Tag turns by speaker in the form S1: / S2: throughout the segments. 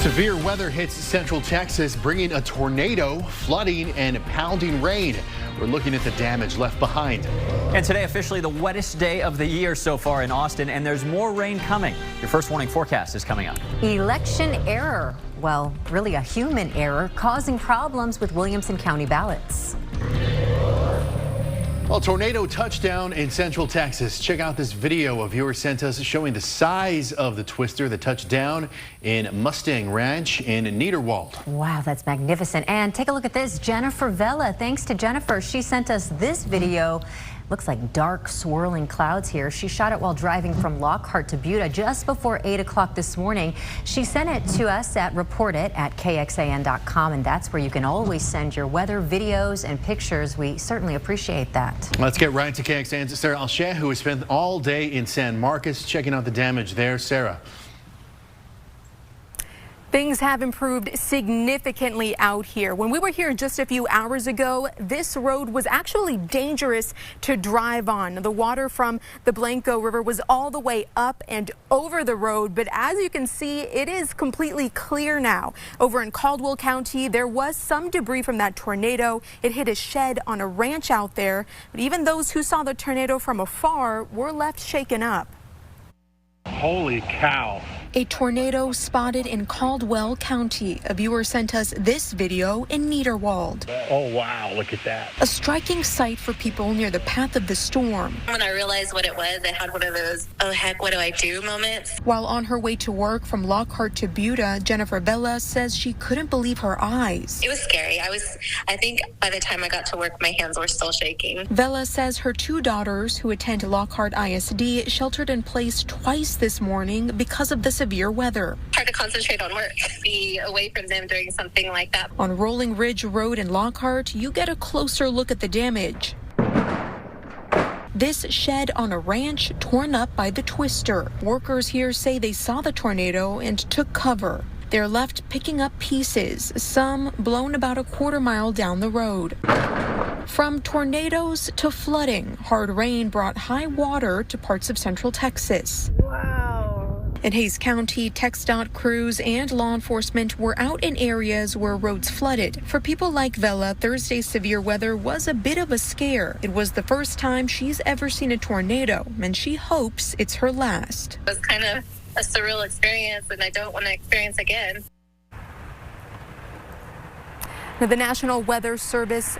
S1: Severe weather hits central Texas, bringing a tornado, flooding, and pounding rain. We're looking at the damage left behind.
S2: And today, officially the wettest day of the year so far in Austin, and there's more rain coming. Your first warning forecast is coming up.
S3: Election error. Well, really a human error causing problems with Williamson County ballots.
S1: Well, tornado touchdown in central Texas. Check out this video a viewer sent us showing the size of the twister that touched down in Mustang Ranch in Niederwald.
S3: Wow, that's magnificent. And take a look at this. Jennifer Vella. Thanks to Jennifer. She sent us this video. Looks like dark swirling clouds here. She shot it while driving from Lockhart to Buda just before 8 o'clock this morning. She sent it to us at reportit@kxan.com, and that's where you can always send your weather videos and pictures. We certainly appreciate that.
S1: Let's get right to KXAN's Sarah Alsheh, who has spent all day in San Marcos checking out the damage there. Sarah.
S4: Things have improved significantly out here. When we were here just a few hours ago, this road was actually dangerous to drive on. The water from the Blanco River was all the way up and over the road, but as you can see, it is completely clear now. Over in Caldwell County, there was some debris from that tornado. It hit a shed on a ranch out there, but even those who saw the tornado from afar were left shaken up.
S5: Holy cow.
S4: A tornado spotted in Caldwell County. A viewer sent us this video in Niederwald.
S5: Oh, wow, look at that.
S4: A striking sight for people near the path of the storm.
S6: When I realized what it was, I had one of those, oh heck, what do I do moments.
S4: While on her way to work from Lockhart to Buda, Jennifer Vella says she couldn't believe her eyes.
S6: It was scary. I think by the time I got to work, my hands were still shaking.
S4: Vella says her two daughters who attend Lockhart ISD sheltered in place twice this morning because of the severe weather.
S6: Hard to concentrate on work, be away from them during something like that.
S4: On Rolling Ridge Road in Lockhart, you get a closer look at the damage. This shed on a ranch torn up by the twister. Workers here say they saw the tornado and took cover. They're left picking up pieces, some blown about a quarter mile down the road. From tornadoes to flooding, hard rain brought high water to parts of central Texas. In Hays County, TxDOT crews and law enforcement were out in areas where roads flooded. For people like Vella, Thursday's severe weather was a bit of a scare. It was the first time she's ever seen a tornado, and she hopes it's her last.
S6: It was kind of a surreal experience, and I don't want to experience again.
S4: Now, the National Weather Service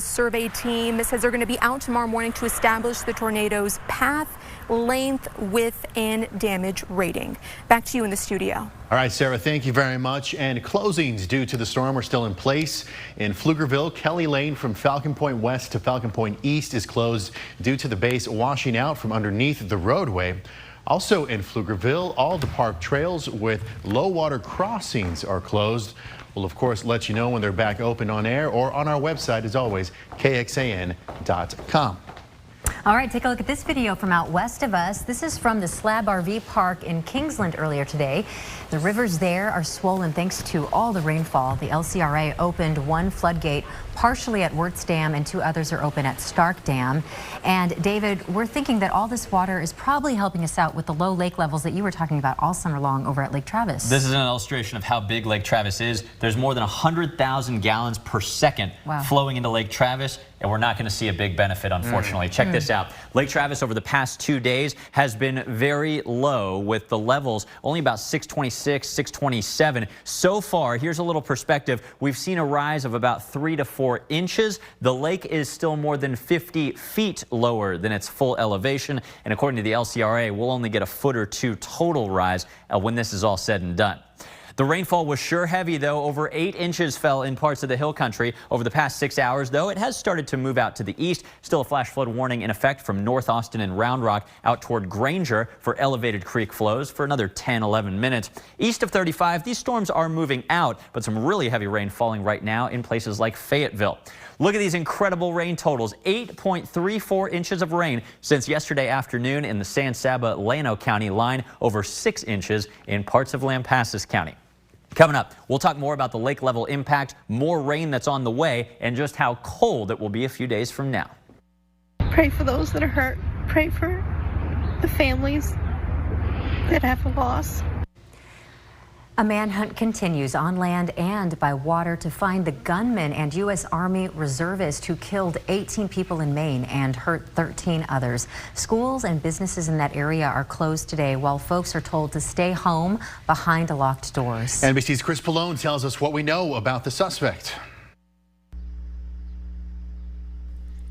S4: survey team says they're going to be out tomorrow morning to establish the tornado's path, length, width, and damage rating. Back to you in the studio.
S1: All right, Sarah, thank you very much. And closings due to the storm are still in place. In Pflugerville, Kelly Lane from Falcon Point West to Falcon Point East is closed due to the base washing out from underneath the roadway. Also in Pflugerville, all the park trails with low water crossings are closed. We'll, of course, let you know when they're back open on air or on our website, as always, KXAN.com.
S3: All right, take a look at this video from out west of us. This is from the Slab RV Park in Kingsland earlier today. The rivers there are swollen thanks to all the rainfall. The LCRA opened one floodgate partially at Wirtz Dam and two others are open at Stark Dam. And David, we're thinking that all this water is probably helping us out with the low lake levels that you were talking about all summer long over at Lake Travis.
S2: This is an illustration of how big Lake Travis is. There's more than 100,000 gallons per second flowing into Lake Travis, and we're not going to see a big benefit, unfortunately. Check this out. Lake Travis over the past 2 days has been very low with the levels only about 626, 627. So far, here's a little perspective. We've seen a rise of about 3 to 4 inches. The lake is still more than 50 feet lower than its full elevation. And according to the LCRA, we'll only get a foot or two total rise when this is all said and done. The rainfall was sure heavy, though. Over 8 inches fell in parts of the hill country over the past 6 hours, though it has started to move out to the east. Still a flash flood warning in effect from North Austin and Round Rock out toward Granger for elevated creek flows for another 10, 11 minutes. East of 35, these storms are moving out, but some really heavy rain falling right now in places like Fayetteville. Look at these incredible rain totals. 8.34 inches of rain since yesterday afternoon in the San Saba-Llano County line, over 6 inches in parts of Lampasas County. Coming up, we'll talk more about the lake level impact, more rain that's on the way, and just how cold it will be a few days from now.
S7: Pray for those that are hurt. Pray for the families that have a loss.
S3: A manhunt continues on land and by water to find the gunman and U.S. Army reservist who killed 18 people in Maine and hurt 13 others. Schools and businesses in that area are closed today while folks are told to stay home behind locked doors.
S1: NBC's Chris Pallone tells us what we know about the suspect.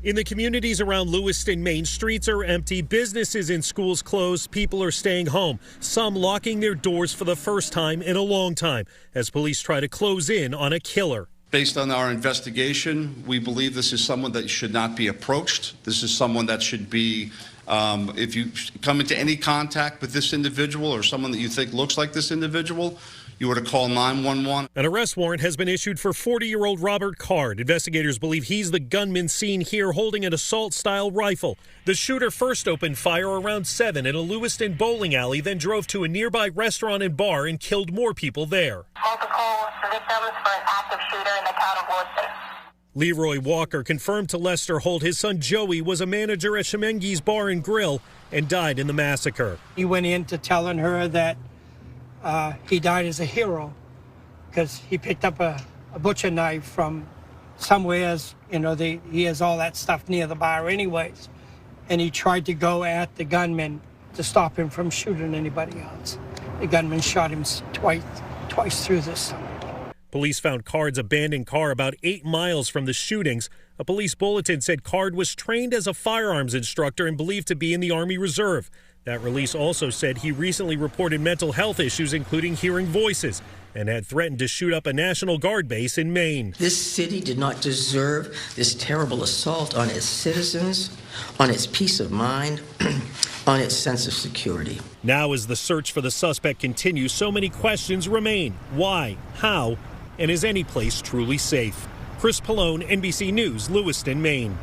S8: In the communities around Lewiston, Maine, streets are empty, businesses and schools closed, people are staying home, some locking their doors for the first time in a long time as police try to close in on a killer.
S9: Based on our investigation, we believe this is someone that should not be approached. This is someone that should be, if you come into any contact with this individual or someone that you think looks like this individual, you were to call 911.
S8: An arrest warrant has been issued for 40-year-old Robert Card. Investigators believe he's the gunman seen here holding an assault-style rifle. The shooter first opened fire around 7 in a Lewiston bowling alley, then drove to a nearby restaurant and bar and killed more people there.
S10: Multiple victims for an active shooter in the town of Lewiston.
S8: Leroy Walker confirmed to Lester Holt his son Joey was a manager at Shemengi's Bar and Grill and died in the massacre.
S11: He went into telling her that he died as a hero because he picked up a butcher knife from somewhere. As you know, he has all that stuff near the bar anyways, and he tried to go at the gunman to stop him from shooting anybody else. The gunman shot him twice through the stomach.
S8: Police found Card's abandoned car about 8 miles from the shootings. A police bulletin said Card was trained as a firearms instructor and believed to be in the Army Reserve. That release also said he recently reported mental health issues, including hearing voices, and had threatened to shoot up a National Guard base in Maine.
S12: This city did not deserve this terrible assault on its citizens, on its peace of mind, on its sense of security.
S8: Now, as the search for the suspect continues, so many questions remain. Why? How? And is any place truly safe? Chris Pallone, NBC News, Lewiston, Maine.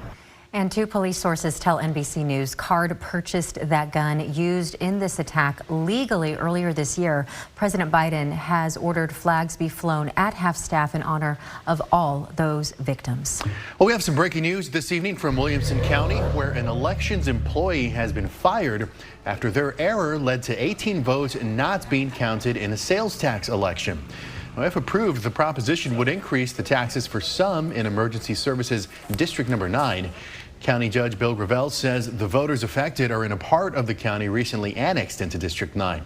S3: And 2 police sources tell NBC News Card purchased that gun used in this attack legally earlier this year. President Biden has ordered flags be flown at half-staff in honor of all those victims.
S1: Well, we have some breaking news this evening from Williamson County, where an elections employee has been fired after their error led to 18 votes not being counted in a sales tax election. Now, if approved, the proposition would increase the taxes for some in Emergency Services District Number 9. County Judge Bill Gravel says the voters affected are in a part of the county recently annexed into District 9.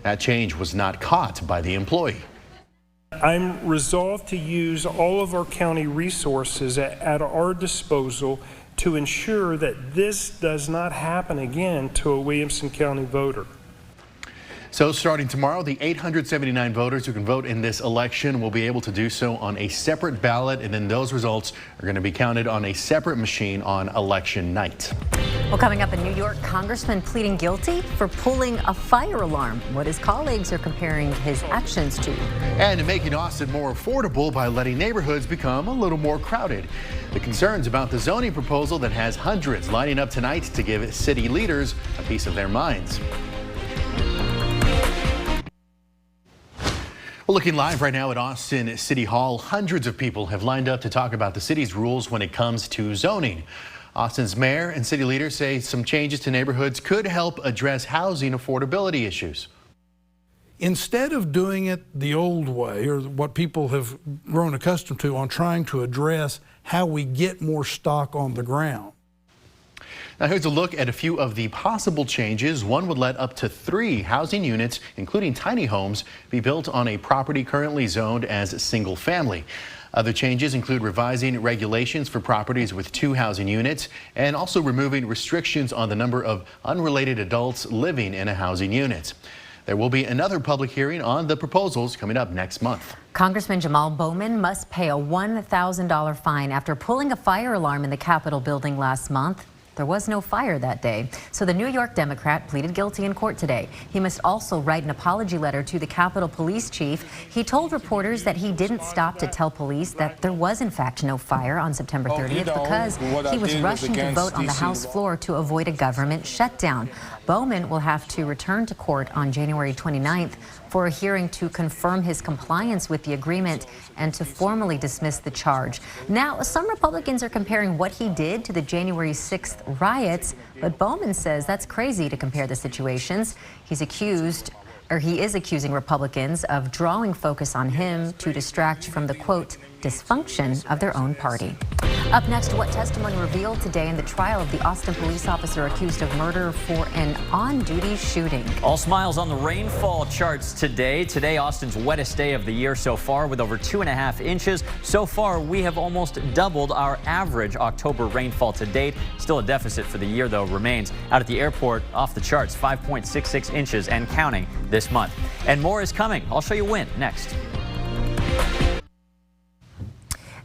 S1: That change was not caught by the employee.
S13: I'm resolved to use all of our county resources at our disposal to ensure that this does not happen again to a Williamson County voter.
S1: So starting tomorrow, the 879 voters who can vote in this election will be able to do so on a separate ballot, and then those results are going to be counted on a separate machine on election night.
S3: Well, coming up in New York, Congressman pleading guilty for pulling a fire alarm. What his colleagues are comparing his actions to.
S1: And making Austin more affordable by letting neighborhoods become a little more crowded. The concerns about the zoning proposal that has hundreds lining up tonight to give city leaders a piece of their minds. Well, looking live right now at Austin City Hall, hundreds of people have lined up to talk about the city's rules when it comes to zoning. Austin's mayor and city leaders say some changes to neighborhoods could help address housing affordability issues.
S14: Instead of doing it the old way, or what people have grown accustomed to, on trying to address how we get more stock on the ground.
S1: Now here's a look at a few of the possible changes. One would let up to 3 housing units, including tiny homes, be built on a property currently zoned as single family. Other changes include revising regulations for properties with 2 housing units and also removing restrictions on the number of unrelated adults living in a housing unit. There will be another public hearing on the proposals coming up next month.
S3: Congressman Jamal Bowman must pay a $1,000 fine after pulling a fire alarm in the Capitol building last month. There was no fire that day, so the New York Democrat pleaded guilty in court today. He must also write an apology letter to the Capitol Police Chief. He told reporters that he didn't stop to tell police that there was in fact no fire on September 30th because he was rushing to vote on the House floor to avoid a government shutdown. Bowman will have to return to court on January 29th for a hearing to confirm his compliance with the agreement and to formally dismiss the charge. Now, some Republicans are comparing what he did to the January 6th riots, but Bowman says that's crazy to compare the situations. He's accused he is accusing Republicans of drawing focus on him to distract from the, quote, dysfunction of their own party. Up next, what testimony revealed today in the trial of the Austin police officer accused of murder for an on-duty shooting.
S2: All smiles on the rainfall charts today. Today, Austin's wettest day of the year so far with over 2.5 inches. So far, we have almost doubled our average October rainfall to date. Still a deficit for the year, though, remains. Out at the airport, off the charts, 5.66 inches and counting this month. And more is coming. I'll show you when next.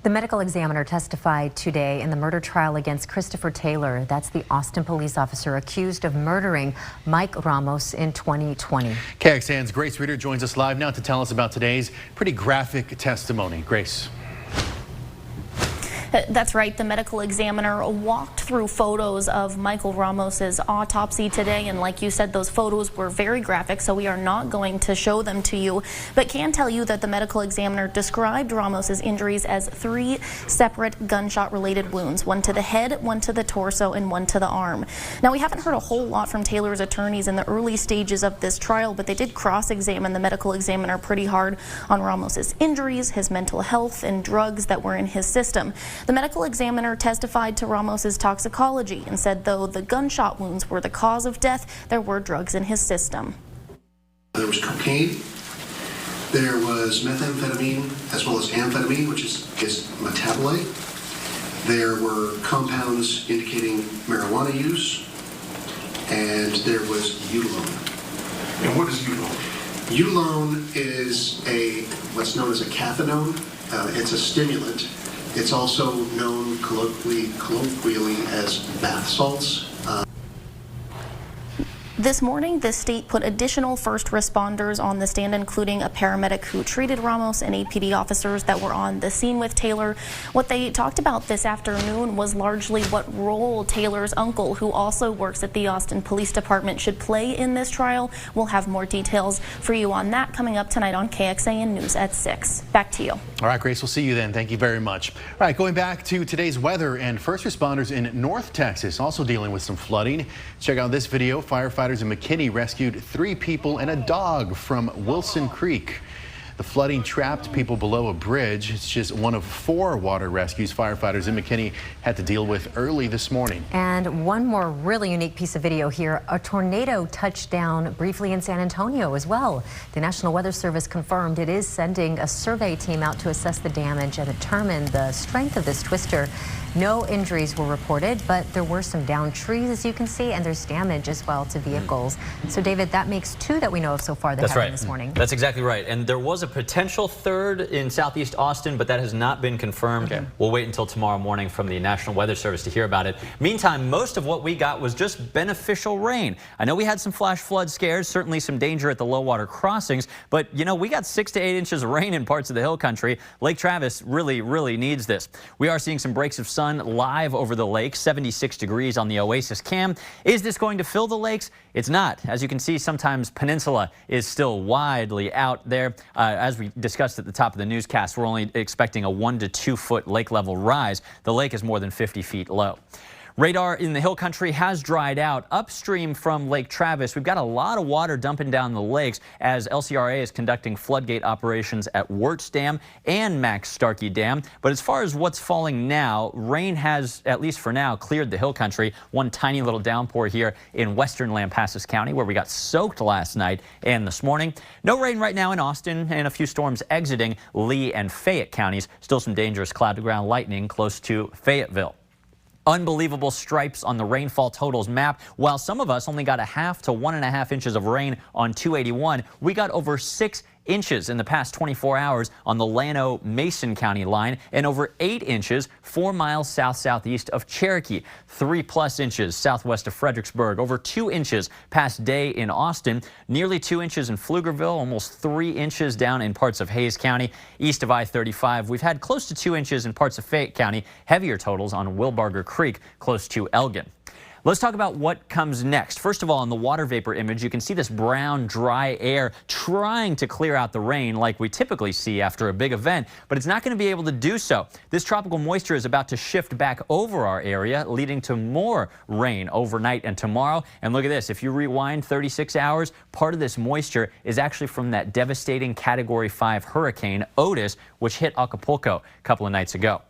S3: The medical examiner testified today in the murder trial against Christopher Taylor. That's the Austin police officer accused of murdering Mike Ramos in 2020.
S1: KXAN's Grace Reeder joins us live now to tell us about today's pretty graphic testimony. Grace.
S15: That's right. The medical examiner walked through photos of Michael Ramos's autopsy today. And like you said, those photos were very graphic, so we are not going to show them to you, but can tell you that the medical examiner described Ramos's injuries as 3 separate gunshot-related wounds, one to the head, one to the torso, and one to the arm. Now, we haven't heard a whole lot from Taylor's attorneys in the early stages of this trial, but they did cross-examine the medical examiner pretty hard on Ramos's injuries, his mental health, and drugs that were in his system. The medical examiner testified to Ramos's toxicology and said though the gunshot wounds were the cause of death, there were drugs in his system.
S16: There was cocaine, there was methamphetamine, as well as amphetamine, which is metabolite. There were compounds indicating marijuana use, and there was Ulone. And what is Ulone? Ulone is what's known as a cathinone. It's a stimulant. It's also known colloquially as bath salts.
S15: This morning, the state put additional first responders on the stand, including a paramedic who treated Ramos and APD officers that were on the scene with Taylor. What they talked about this afternoon was largely what role Taylor's uncle, who also works at the Austin Police Department, should play in this trial. We'll have more details for you on that coming up tonight on KXAN News at 6. Back to you.
S1: All right, Grace, we'll see you then. Thank you very much. All right, going back to today's weather, and first responders in North Texas also dealing with some flooding. Check out this video. Firefighters in McKinney rescued 3 people and a dog from Wilson Creek. The flooding trapped people below a bridge. It's just one of 4 water rescues firefighters in McKinney had to deal with early this morning.
S3: And one more really unique piece of video here. A tornado touched down briefly in San Antonio as well. The National Weather Service confirmed it is sending a survey team out to assess the damage and determine the strength of this twister. No injuries were reported, but there were some downed trees, as you can see, and there's damage as well to vehicles. So, David, that makes 2 that we know of so far that happened this morning.
S2: That's exactly right. And there was a potential 3rd in southeast Austin, but that has not been confirmed. Okay. We'll wait until tomorrow morning from the National Weather Service to hear about it. Meantime, most of what we got was just beneficial rain. I know we had some flash flood scares, certainly some danger at the low water crossings, but, you know, we got 6 to 8 inches of rain in parts of the hill country. Lake Travis really needs this. We are seeing some breaks of sun live over the lake, 76 degrees on the Oasis cam. Is this going to fill the lakes? It's not. As you can see, sometimes Peninsula is still widely out there. As we discussed at the top of the newscast, we're only expecting a 1 to 2 foot lake level rise. The lake is more than 50 feet low. Radar in the hill country has dried out upstream from Lake Travis. We've got a lot of water dumping down the lakes as LCRA is conducting floodgate operations at Wirtz Dam and Max Starkey Dam. But as far as what's falling now, rain has, at least for now, cleared the hill country. One tiny little downpour here in western Lampasas County where we got soaked last night and this morning. No rain right now in Austin and a few storms exiting Lee and Fayette counties. Still some dangerous cloud-to-ground lightning close to Fayetteville. Unbelievable stripes on the rainfall totals map. While some of us only got 1/2 to 1.5 inches of rain on 281, we got over 6 inches in the past 24 hours on the Llano-Mason County line and over 8 inches 4 miles south-southeast of Cherokee, 3+ inches southwest of Fredericksburg, over 2 inches past Day in Austin, nearly 2 inches in Pflugerville, almost 3 inches down in parts of Hayes County, east of I-35. We've had close to 2 inches in parts of Fayette County, heavier totals on Wilbarger Creek, close to Elgin. Let's talk about what comes next. First of all, in the water vapor image, you can see this brown, dry air trying to clear out the rain like we typically see after a big event, but it's not going to be able to do so. This tropical moisture is about to shift back over our area, leading to more rain overnight and tomorrow. And look at this. If you rewind 36 hours, part of this moisture is actually from that devastating Category 5 hurricane, Otis, which hit Acapulco a couple of nights ago.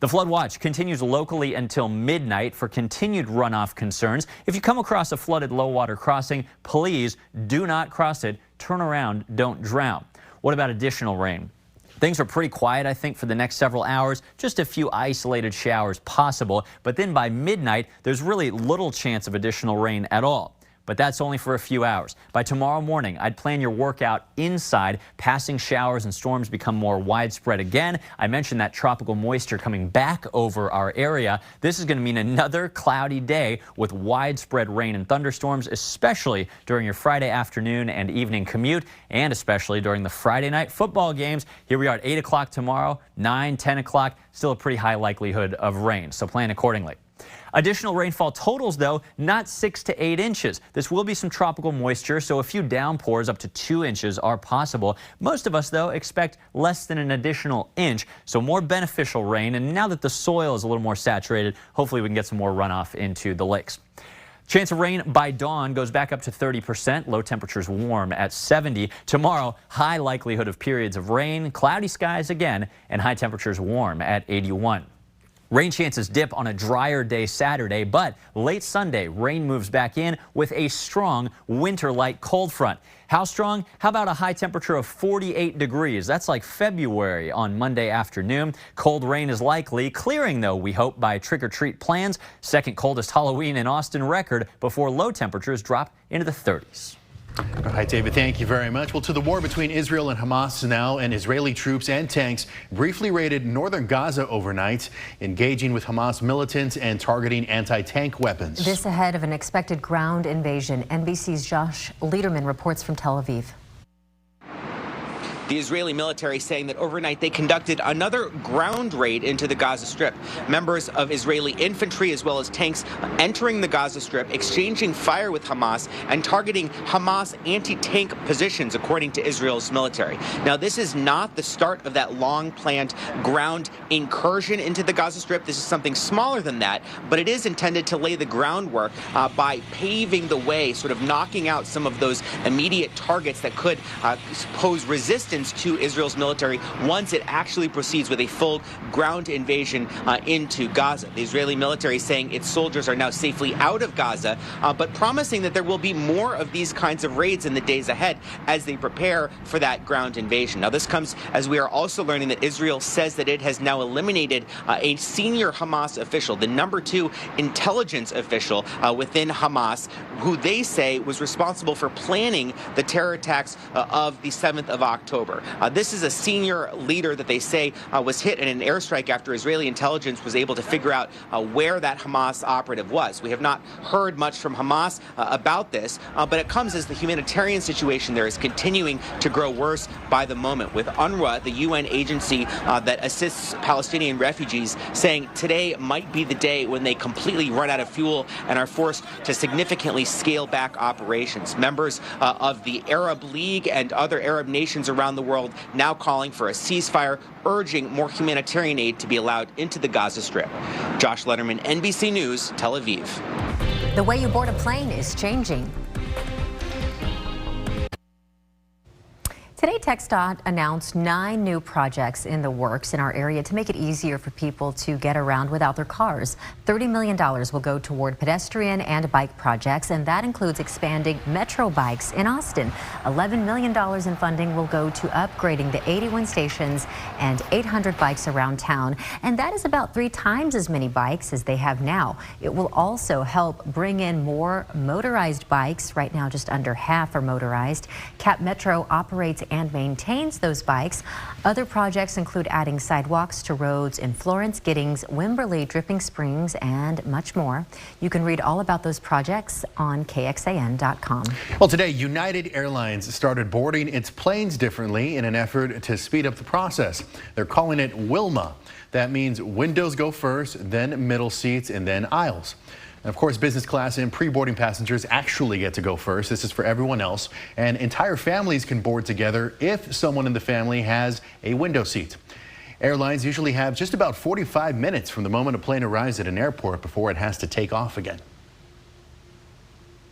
S2: The flood watch continues locally until midnight for continued runoff concerns. If you come across a flooded low water crossing, please do not cross it. Turn around, don't drown. What about additional rain? Things are pretty quiet, I think, for the next several hours. Just a few isolated showers possible. But then by midnight, there's really little chance of additional rain at all. But that's only for a few hours. By tomorrow morning, I'd plan your workout inside. Passing showers and storms become more widespread again. I mentioned that tropical moisture coming back over our area. This is going to mean another cloudy day with widespread rain and thunderstorms, especially during your Friday afternoon and evening commute, and especially during the Friday night football games. Here we are at 8 o'clock tomorrow, 9, 10 o'clock. Still a pretty high likelihood of rain, so plan accordingly. Additional rainfall totals, though, not 6 to 8 inches. This will be some tropical moisture, so a few downpours up to 2 inches are possible. Most of us, though, expect less than an additional inch, so more beneficial rain. And now that the soil is a little more saturated, hopefully we can get some more runoff into the lakes. Chance of rain by dawn goes back up to 30%. Low temperatures warm at 70. Tomorrow, high likelihood of periods of rain, cloudy skies again, and high temperatures warm at 81. Rain chances dip on a drier day Saturday, but late Sunday, rain moves back in with a strong winter-like cold front. How strong? How about a high temperature of 48 degrees? That's like February on Monday afternoon. Cold rain is likely, clearing though, we hope, by trick-or-treat plans. Second coldest Halloween in Austin record before low temperatures drop into the 30s.
S1: All right, David, thank you very much. Well, to the war between Israel and Hamas now, and Israeli troops and tanks briefly raided northern Gaza overnight, engaging with Hamas militants and targeting anti-tank weapons.
S3: This ahead of an expected ground invasion. NBC's Josh Lederman reports from Tel Aviv.
S17: The Israeli military saying that overnight they conducted another ground raid into the Gaza Strip. Members of Israeli infantry as well as tanks entering the Gaza Strip, exchanging fire with Hamas and targeting Hamas anti-tank positions, according to Israel's military. Now, this is not the start of that long-planned ground incursion into the Gaza Strip. This is something smaller than that, but it is intended to lay the groundwork by paving the way, sort of knocking out some of those immediate targets that could pose resistance to Israel's military once it actually proceeds with a full ground invasion into Gaza. The Israeli military saying its soldiers are now safely out of Gaza, but promising that there will be more of these kinds of raids in the days ahead as they prepare for that ground invasion. Now, this comes as we are also learning that Israel says that it has now eliminated a senior Hamas official, the #2 intelligence official within Hamas, who they say was responsible for planning the terror attacks of the 7th of October. This is a senior leader that they say was hit in an airstrike after Israeli intelligence was able to figure out where that Hamas operative was. We have not heard much from Hamas about this, but it comes as the humanitarian situation there is continuing to grow worse by the moment, with UNRWA, the UN agency that assists Palestinian refugees, saying today might be the day when they completely run out of fuel and are forced to significantly scale back operations. Members of the Arab League and other Arab nations around the world now calling for a ceasefire, urging more humanitarian aid to be allowed into the Gaza Strip. Josh Lederman, NBC News, Tel Aviv.
S3: The way you board a plane is changing. Today, TxDOT announced 9 new projects in the works in our area to make it easier for people to get around without their cars. $30 million will go toward pedestrian and bike projects, and that includes expanding Metro bikes in Austin. $11 million in funding will go to upgrading the 81 stations and 800 bikes around town, and that is about 3 times as many bikes as they have now. It will also help bring in more motorized bikes. Right now, just under half are motorized. Cap Metro operates and maintains those bikes. Other projects include adding sidewalks to roads in Florence, Giddings, Wimberley, Dripping Springs, and much more. You can read all about those projects on KXAN.com.
S1: Well, today, United Airlines started boarding its planes differently in an effort to speed up the process. They're calling it Wilma. That means windows go first, then middle seats, and then aisles. And of course, business class and pre-boarding passengers actually get to go first. This is for everyone else. And entire families can board together if someone in the family has a window seat. Airlines usually have just about 45 minutes from the moment a plane arrives at an airport before it has to take off again.